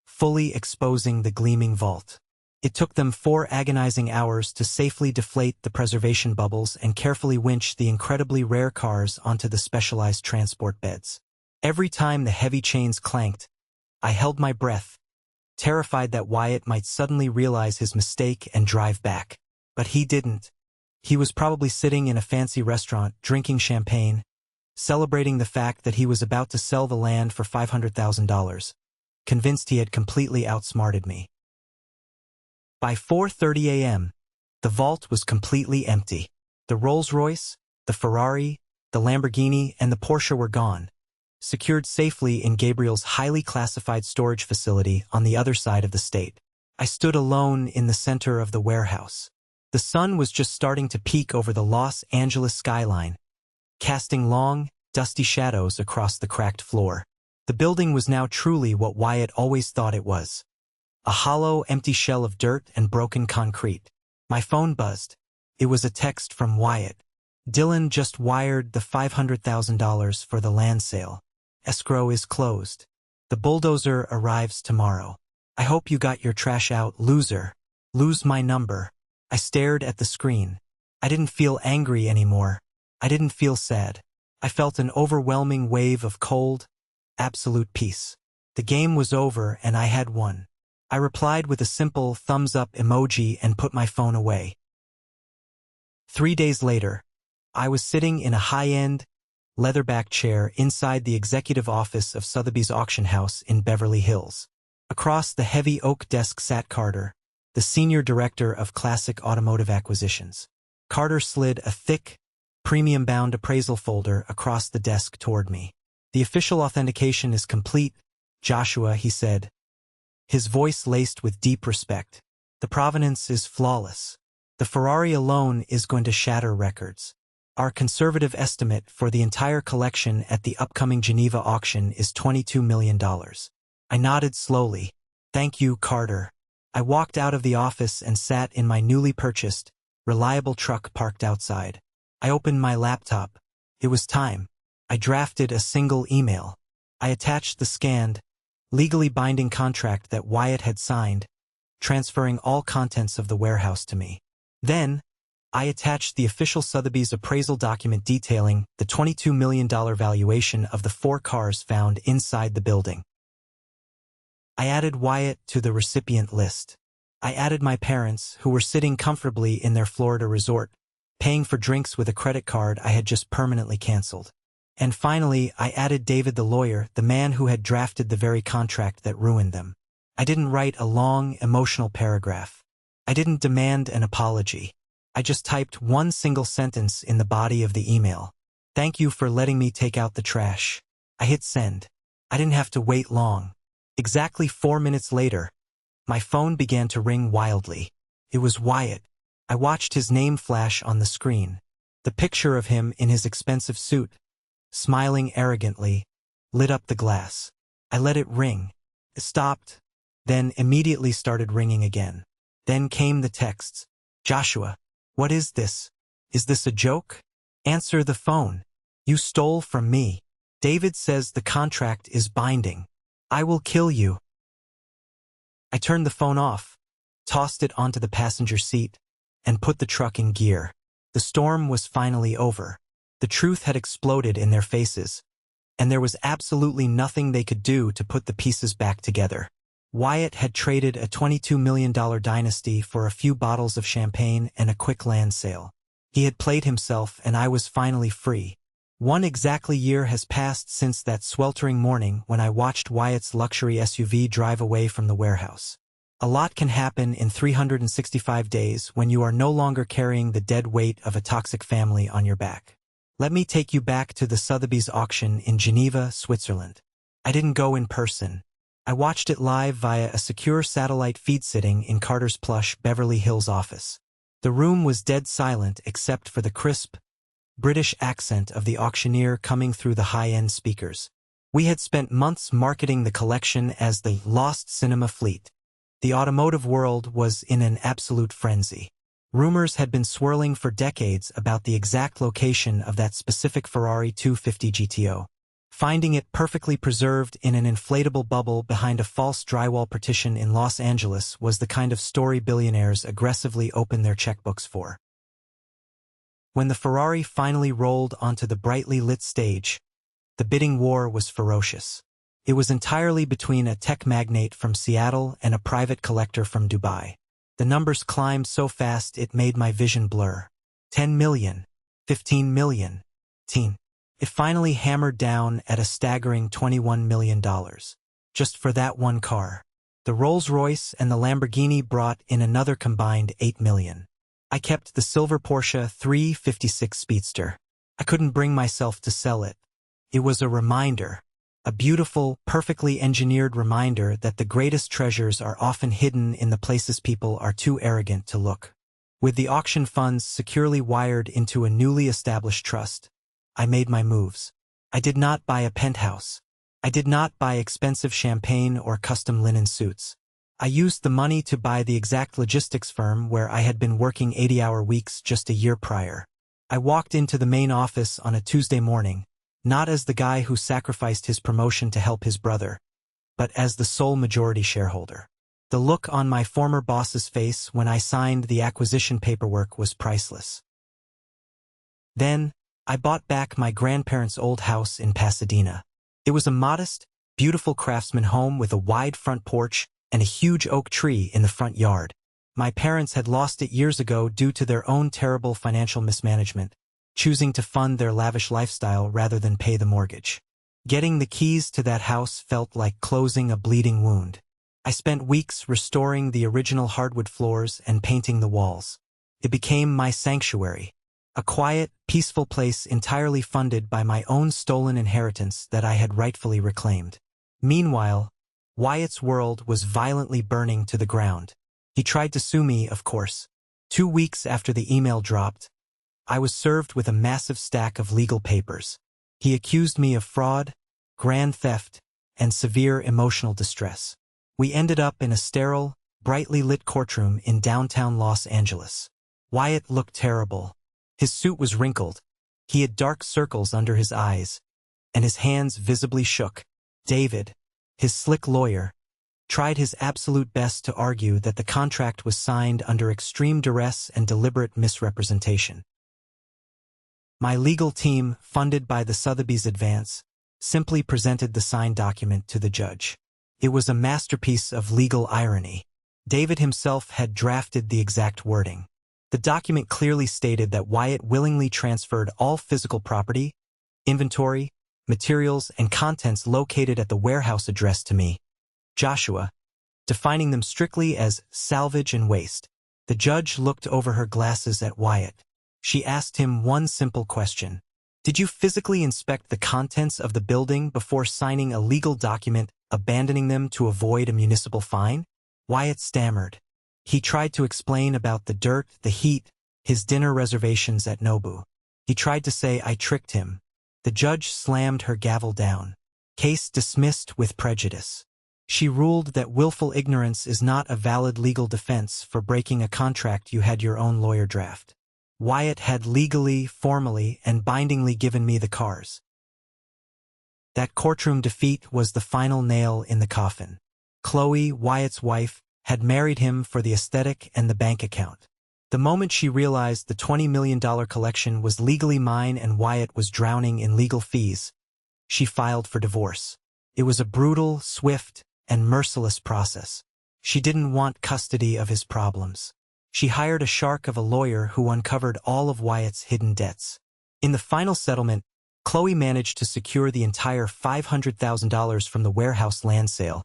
fully exposing the gleaming vault. It took them 4 agonizing hours to safely deflate the preservation bubbles and carefully winch the incredibly rare cars onto the specialized transport beds. Every time the heavy chains clanked, I held my breath, terrified that Wyatt might suddenly realize his mistake and drive back. But he didn't. He was probably sitting in a fancy restaurant, drinking champagne, celebrating the fact that he was about to sell the land for $500,000, convinced he had completely outsmarted me. By 4:30 a.m., the vault was completely empty. The Rolls-Royce, the Ferrari, the Lamborghini, and the Porsche were gone, secured safely in Gabriel's highly classified storage facility on the other side of the state. I stood alone in the center of the warehouse. The sun was just starting to peek over the Los Angeles skyline, casting long, dusty shadows across the cracked floor. The building was now truly what Wyatt always thought it was. A hollow, empty shell of dirt and broken concrete. My phone buzzed. It was a text from Wyatt. Dylan just wired the $500,000 for the land sale. Escrow is closed. The bulldozer arrives tomorrow. I hope you got your trash out, loser. Lose my number. I stared at the screen. I didn't feel angry anymore. I didn't feel sad. I felt an overwhelming wave of cold, absolute peace. The game was over and I had won. I replied with a simple thumbs-up emoji and put my phone away. 3 days later, I was sitting in a high-end, leatherback chair inside the executive office of Sotheby's auction house in Beverly Hills. Across the heavy oak desk sat Carter, the senior director of classic automotive acquisitions. Carter slid a thick, premium-bound appraisal folder across the desk toward me. The official authentication is complete, Joshua, he said, his voice laced with deep respect. The provenance is flawless. The Ferrari alone is going to shatter records. Our conservative estimate for the entire collection at the upcoming Geneva auction is $22 million. I nodded slowly. Thank you, Carter. I walked out of the office and sat in my newly purchased, reliable truck parked outside. I opened my laptop. It was time. I drafted a single email. I attached the scanned, legally binding contract that Wyatt had signed, transferring all contents of the warehouse to me. Then, I attached the official Sotheby's appraisal document detailing the $22 million valuation of the 4 cars found inside the building. I added Wyatt to the recipient list. I added my parents, who were sitting comfortably in their Florida resort, paying for drinks with a credit card I had just permanently canceled. And finally, I added David the lawyer, the man who had drafted the very contract that ruined them. I didn't write a long, emotional paragraph. I didn't demand an apology. I just typed one single sentence in the body of the email. Thank you for letting me take out the trash. I hit send. I didn't have to wait long. Exactly 4 minutes later, my phone began to ring wildly. It was Wyatt. I watched his name flash on the screen. The picture of him in his expensive suit, smiling arrogantly, lit up the glass. I let it ring. It stopped, then immediately started ringing again. Then came the texts. Joshua, what is this? Is this a joke? Answer the phone. You stole from me. David says the contract is binding. I will kill you. I turned the phone off, tossed it onto the passenger seat, and put the truck in gear. The storm was finally over. The truth had exploded in their faces, and there was absolutely nothing they could do to put the pieces back together. Wyatt had traded a $22 million dynasty for a few bottles of champagne and a quick land sale. He had played himself, and I was finally free. 1 exactly year has passed since that sweltering morning when I watched Wyatt's luxury SUV drive away from the warehouse. A lot can happen in 365 days when you are no longer carrying the dead weight of a toxic family on your back. Let me take you back to the Sotheby's auction in Geneva, Switzerland. I didn't go in person. I watched it live via a secure satellite feed sitting in Carter's plush Beverly Hills office. The room was dead silent except for the crisp, British accent of the auctioneer coming through the high-end speakers. We had spent months marketing the collection as the lost cinema fleet. The automotive world was in an absolute frenzy. Rumors had been swirling for decades about the exact location of that specific Ferrari 250 GTO. Finding it perfectly preserved in an inflatable bubble behind a false drywall partition in Los Angeles was the kind of story billionaires aggressively open their checkbooks for. When the Ferrari finally rolled onto the brightly lit stage, the bidding war was ferocious. It was entirely between a tech magnate from Seattle and a private collector from Dubai. The numbers climbed so fast it made my vision blur. 10 million, 15 million, teen. It finally hammered down at a staggering $21 million. Just for that one car. The Rolls-Royce and the Lamborghini brought in another combined $8 million. I kept the silver Porsche 356 Speedster. I couldn't bring myself to sell it. It was a reminder, a beautiful, perfectly engineered reminder that the greatest treasures are often hidden in the places people are too arrogant to look. With the auction funds securely wired into a newly established trust, I made my moves. I did not buy a penthouse. I did not buy expensive champagne or custom linen suits. I used the money to buy the exact logistics firm where I had been working 80-hour weeks just a year prior. I walked into the main office on a Tuesday morning, not as the guy who sacrificed his promotion to help his brother, but as the sole majority shareholder. The look on my former boss's face when I signed the acquisition paperwork was priceless. Then, I bought back my grandparents' old house in Pasadena. It was a modest, beautiful craftsman home with a wide front porch and a huge oak tree in the front yard. My parents had lost it years ago due to their own terrible financial mismanagement, choosing to fund their lavish lifestyle rather than pay the mortgage. Getting the keys to that house felt like closing a bleeding wound. I spent weeks restoring the original hardwood floors and painting the walls. It became my sanctuary, a quiet, peaceful place entirely funded by my own stolen inheritance that I had rightfully reclaimed. Meanwhile, Wyatt's world was violently burning to the ground. He tried to sue me, of course. 2 weeks after the email dropped, I was served with a massive stack of legal papers. He accused me of fraud, grand theft, and severe emotional distress. We ended up in a sterile, brightly lit courtroom in downtown Los Angeles. Wyatt looked terrible. His suit was wrinkled. He had dark circles under his eyes, and his hands visibly shook. David, his slick lawyer, tried his absolute best to argue that the contract was signed under extreme duress and deliberate misrepresentation. My legal team, funded by the Sotheby's advance, simply presented the signed document to the judge. It was a masterpiece of legal irony. David himself had drafted the exact wording. The document clearly stated that Wyatt willingly transferred all physical property, inventory, materials, and contents located at the warehouse address to me, Joshua, defining them strictly as salvage and waste. The judge looked over her glasses at Wyatt. She asked him one simple question. Did you physically inspect the contents of the building before signing a legal document abandoning them to avoid a municipal fine? Wyatt stammered. He tried to explain about the dirt, the heat, his dinner reservations at Nobu. He tried to say I tricked him. The judge slammed her gavel down. Case dismissed with prejudice. She ruled that willful ignorance is not a valid legal defense for breaking a contract you had your own lawyer draft. Wyatt had legally, formally, and bindingly given me the cars. That courtroom defeat was the final nail in the coffin. Chloe, Wyatt's wife, had married him for the aesthetic and the bank account. The moment she realized the $20 million collection was legally mine and Wyatt was drowning in legal fees, she filed for divorce. It was a brutal, swift, and merciless process. She didn't want custody of his problems. She hired a shark of a lawyer who uncovered all of Wyatt's hidden debts. In the final settlement, Chloe managed to secure the entire $500,000 from the warehouse land sale,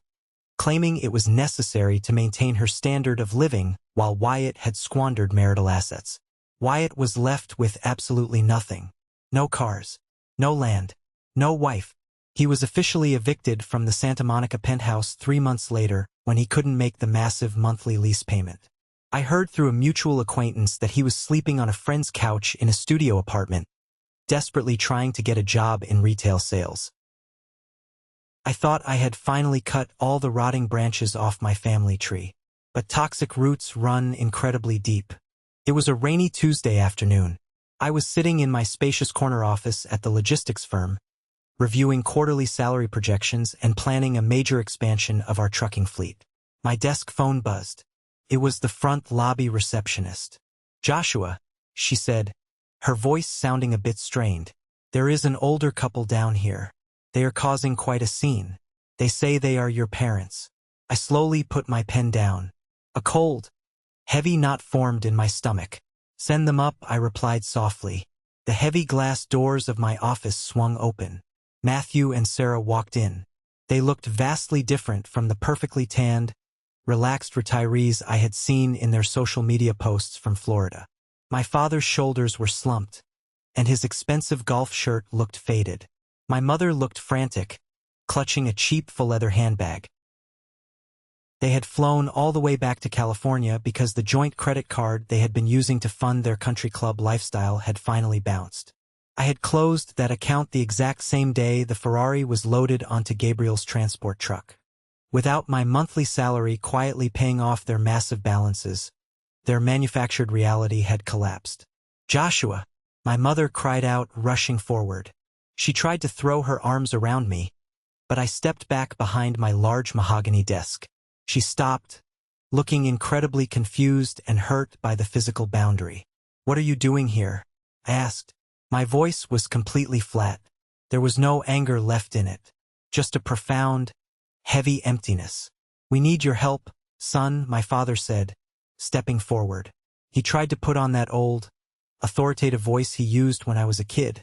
claiming it was necessary to maintain her standard of living while Wyatt had squandered marital assets. Wyatt was left with absolutely nothing. No cars, no land, no wife. He was officially evicted from the Santa Monica penthouse 3 months later when he couldn't make the massive monthly lease payment. I heard through a mutual acquaintance that he was sleeping on a friend's couch in a studio apartment, desperately trying to get a job in retail sales. I thought I had finally cut all the rotting branches off my family tree, but toxic roots run incredibly deep. It was a rainy Tuesday afternoon. I was sitting in my spacious corner office at the logistics firm, reviewing quarterly salary projections and planning a major expansion of our trucking fleet. My desk phone buzzed. It was the front lobby receptionist. "Joshua," she said, her voice sounding a bit strained. "There is an older couple down here. They are causing quite a scene. They say they are your parents." I slowly put my pen down. A cold, heavy knot formed in my stomach. "Send them up," I replied softly. The heavy glass doors of my office swung open. Matthew and Sarah walked in. They looked vastly different from the perfectly tanned, relaxed retirees I had seen in their social media posts from Florida. My father's shoulders were slumped, and his expensive golf shirt looked faded. My mother looked frantic, clutching a cheap full-leather handbag. They had flown all the way back to California because the joint credit card they had been using to fund their country club lifestyle had finally bounced. I had closed that account the exact same day the Ferrari was loaded onto Gabriel's transport truck. Without my monthly salary quietly paying off their massive balances, their manufactured reality had collapsed. "Joshua!" my mother cried out, rushing forward. She tried to throw her arms around me, but I stepped back behind my large mahogany desk. She stopped, looking incredibly confused and hurt by the physical boundary. "What are you doing here?" I asked. My voice was completely flat. There was no anger left in it, just a profound, heavy emptiness. "We need your help, son," my father said, stepping forward. He tried to put on that old, authoritative voice he used when I was a kid,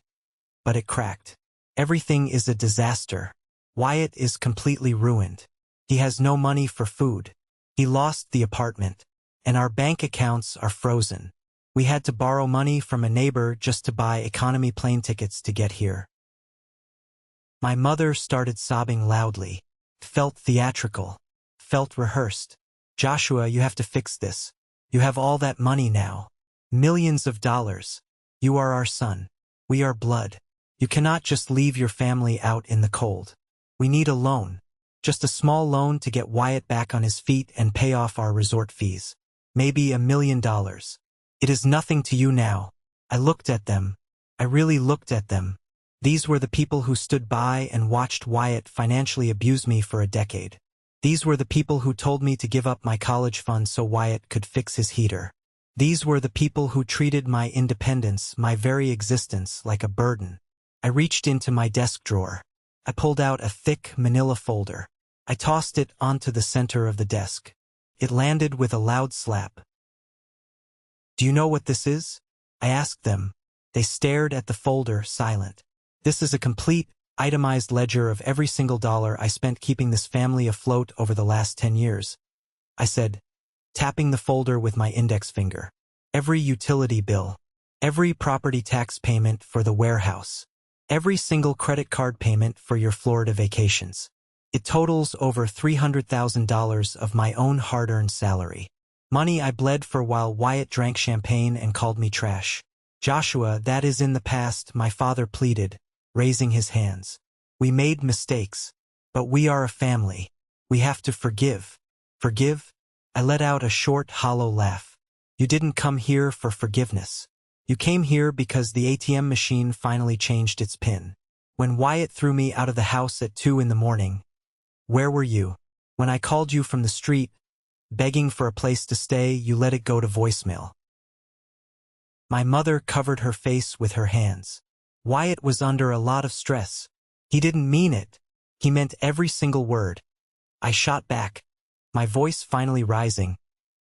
but it cracked. "Everything is a disaster. Wyatt is completely ruined. He has no money for food. He lost the apartment, and our bank accounts are frozen. We had to borrow money from a neighbor just to buy economy plane tickets to get here." My mother started sobbing loudly, felt theatrical, felt rehearsed. "Joshua, you have to fix this. You have all that money now. Millions of dollars. You are our son. We are blood. You cannot just leave your family out in the cold. We need a loan. Just a small loan to get Wyatt back on his feet and pay off our resort fees. Maybe $1 million. It is nothing to you now. I looked at them. I really looked at them. These were the people who stood by and watched Wyatt financially abuse me for a decade. These were the people who told me to give up my college fund so Wyatt could fix his heater. These were the people who treated my independence, my very existence, like a burden. I reached into my desk drawer. I pulled out a thick manila folder. I tossed it onto the center of the desk. It landed with a loud slap. Do you know what this is? I asked them. They stared at the folder, silent. This is a complete, itemized ledger of every single dollar I spent keeping this family afloat over the last 10 years. I said, tapping the folder with my index finger. Every utility bill. Every property tax payment for the warehouse. Every single credit card payment for your Florida vacations. It totals over $300,000 of my own hard-earned salary. Money I bled for while Wyatt drank champagne and called me trash. Joshua, that is in the past, my father pleaded, raising his hands. We made mistakes, but we are a family. We have to forgive. Forgive? I let out a short, hollow laugh. You didn't come here for forgiveness. You came here because the ATM machine finally changed its PIN. When Wyatt threw me out of the house at 2 in the morning, where were you? When I called you from the street, begging for a place to stay, you let it go to voicemail. My mother covered her face with her hands. Wyatt was under a lot of stress. He didn't mean it. He meant every single word. I shot back, my voice finally rising,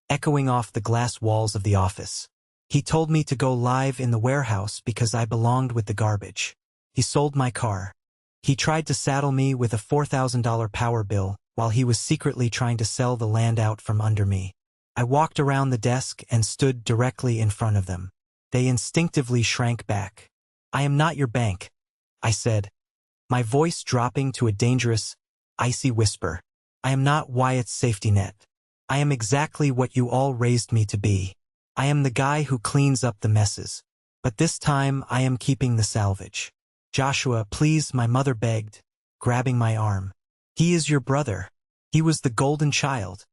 echoing off the glass walls of the office. He told me to go live in the warehouse because I belonged with the garbage. He sold my car. He tried to saddle me with a $4,000 power bill while he was secretly trying to sell the land out from under me. I walked around the desk and stood directly in front of them. They instinctively shrank back. I am not your bank, I said, my voice dropping to a dangerous, icy whisper. I am not Wyatt's safety net. I am exactly what you all raised me to be. I am the guy who cleans up the messes. But this time I am keeping the salvage. Joshua, please, my mother begged, grabbing my arm. He is your brother. He was the golden child.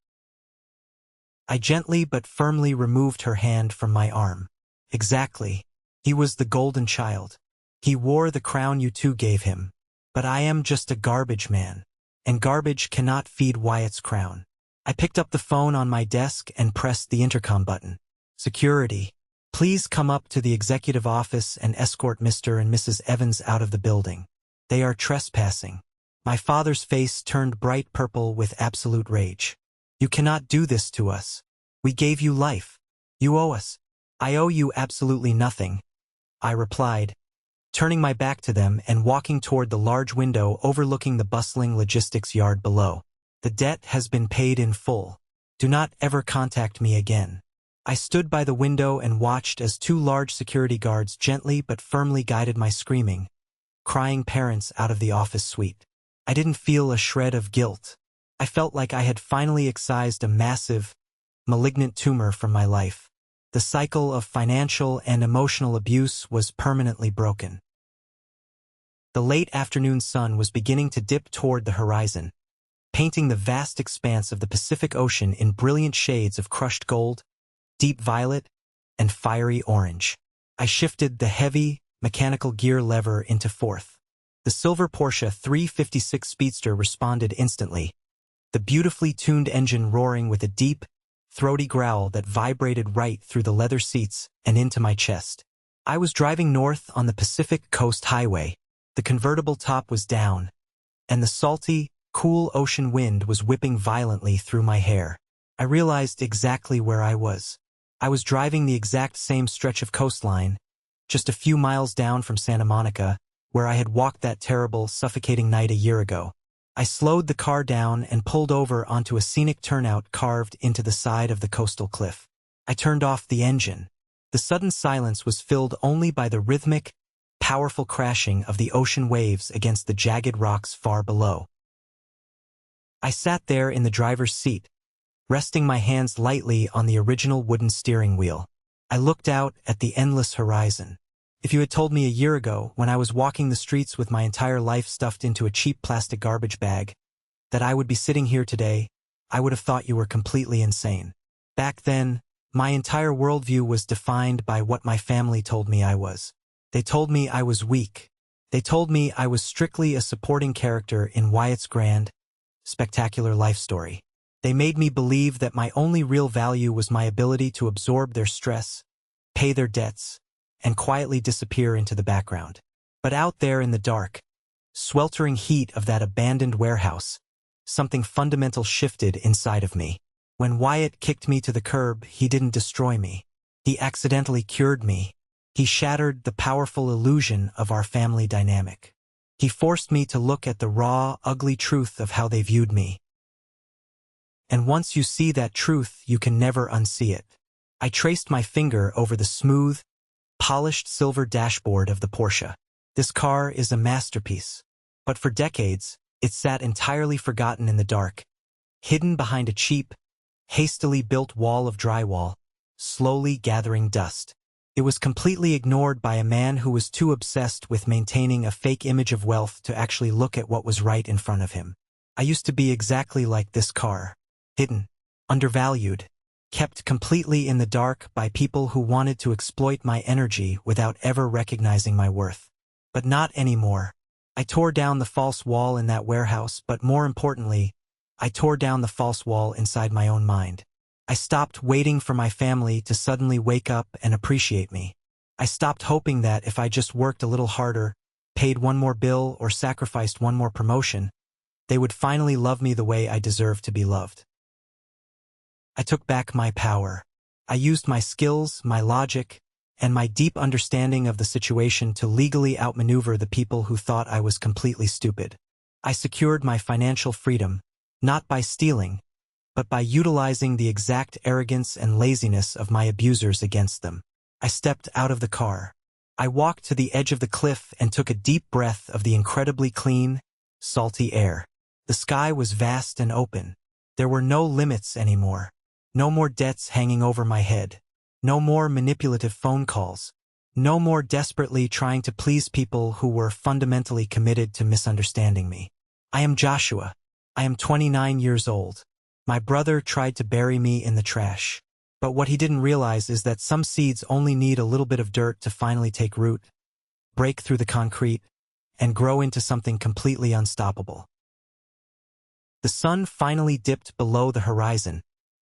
I gently but firmly removed her hand from my arm. Exactly. He was the golden child. He wore the crown you two gave him. But I am just a garbage man. And garbage cannot feed Wyatt's crown. I picked up the phone on my desk and pressed the intercom button. Security. Please come up to the executive office and escort Mr. and Mrs. Evans out of the building. They are trespassing. My father's face turned bright purple with absolute rage. You cannot do this to us. We gave you life. You owe us. I owe you absolutely nothing, I replied, turning my back to them and walking toward the large window overlooking the bustling logistics yard below. The debt has been paid in full. Do not ever contact me again. I stood by the window and watched as 2 large security guards gently but firmly guided my screaming, crying parents out of the office suite. I didn't feel a shred of guilt. I felt like I had finally excised a massive, malignant tumor from my life. The cycle of financial and emotional abuse was permanently broken. The late afternoon sun was beginning to dip toward the horizon, painting the vast expanse of the Pacific Ocean in brilliant shades of crushed gold, deep violet, and fiery orange. I shifted the heavy, mechanical gear lever into fourth. The silver Porsche 356 Speedster responded instantly, the beautifully tuned engine roaring with a deep, throaty growl that vibrated right through the leather seats and into my chest. I was driving north on the Pacific Coast Highway. The convertible top was down, and the salty, cool ocean wind was whipping violently through my hair. I realized exactly where I was. I was driving the exact same stretch of coastline, just a few miles down from Santa Monica, where I had walked that terrible, suffocating night a year ago. I slowed the car down and pulled over onto a scenic turnout carved into the side of the coastal cliff. I turned off the engine. The sudden silence was filled only by the rhythmic, powerful crashing of the ocean waves against the jagged rocks far below. I sat there in the driver's seat, resting my hands lightly on the original wooden steering wheel. I looked out at the endless horizon. If you had told me a year ago, when I was walking the streets with my entire life stuffed into a cheap plastic garbage bag, that I would be sitting here today, I would have thought you were completely insane. Back then, my entire worldview was defined by what my family told me I was. They told me I was weak. They told me I was strictly a supporting character in Wyatt's grand, spectacular life story. They made me believe that my only real value was my ability to absorb their stress, pay their debts, and quietly disappear into the background. But out there in the dark, sweltering heat of that abandoned warehouse, something fundamental shifted inside of me. When Wyatt kicked me to the curb, he didn't destroy me. He accidentally cured me. He shattered the powerful illusion of our family dynamic. He forced me to look at the raw, ugly truth of how they viewed me. And once you see that truth, you can never unsee it. I traced my finger over the smooth, polished silver dashboard of the Porsche. This car is a masterpiece. But for decades, it sat entirely forgotten in the dark, hidden behind a cheap, hastily built wall of drywall, slowly gathering dust. It was completely ignored by a man who was too obsessed with maintaining a fake image of wealth to actually look at what was right in front of him. I used to be exactly like this car, hidden, undervalued, kept completely in the dark by people who wanted to exploit my energy without ever recognizing my worth. But not anymore. I tore down the false wall in that warehouse, but more importantly, I tore down the false wall inside my own mind. I stopped waiting for my family to suddenly wake up and appreciate me. I stopped hoping that if I just worked a little harder, paid one more bill, or sacrificed one more promotion, they would finally love me the way I deserve to be loved. I took back my power. I used my skills, my logic, and my deep understanding of the situation to legally outmaneuver the people who thought I was completely stupid. I secured my financial freedom, not by stealing, but by utilizing the exact arrogance and laziness of my abusers against them. I stepped out of the car. I walked to the edge of the cliff and took a deep breath of the incredibly clean, salty air. The sky was vast and open. There were no limits anymore. No more debts hanging over my head. No more manipulative phone calls. No more desperately trying to please people who were fundamentally committed to misunderstanding me. I am Joshua. I am 29 years old. My brother tried to bury me in the trash. But what he didn't realize is that some seeds only need a little bit of dirt to finally take root, break through the concrete, and grow into something completely unstoppable. The sun finally dipped below the horizon,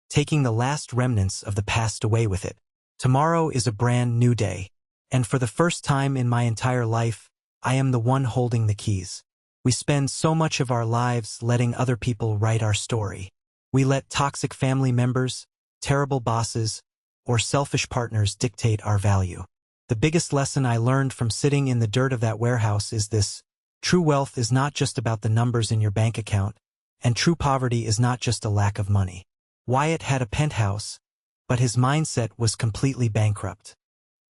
taking the last remnants of the past away with it. Tomorrow is a brand new day, and for the first time in my entire life, I am the one holding the keys. We spend so much of our lives letting other people write our story. We let toxic family members, terrible bosses, or selfish partners dictate our value. The biggest lesson I learned from sitting in the dirt of that warehouse is this: true wealth is not just about the numbers in your bank account, and true poverty is not just a lack of money. Wyatt had a penthouse, but his mindset was completely bankrupt.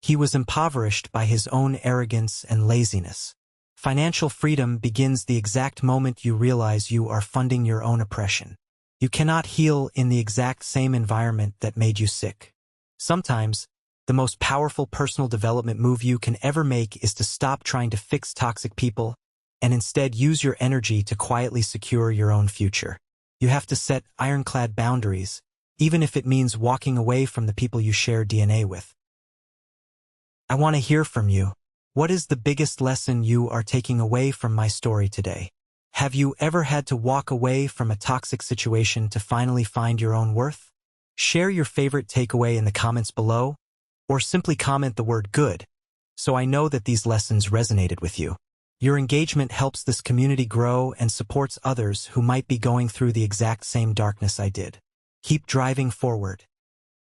He was impoverished by his own arrogance and laziness. Financial freedom begins the exact moment you realize you are funding your own oppression. You cannot heal in the exact same environment that made you sick. Sometimes, the most powerful personal development move you can ever make is to stop trying to fix toxic people and instead use your energy to quietly secure your own future. You have to set ironclad boundaries, even if it means walking away from the people you share DNA with. I want to hear from you. What is the biggest lesson you are taking away from my story today? Have you ever had to walk away from a toxic situation to finally find your own worth? Share your favorite takeaway in the comments below, or simply comment the word good, so I know that these lessons resonated with you. Your engagement helps this community grow and supports others who might be going through the exact same darkness I did. Keep driving forward.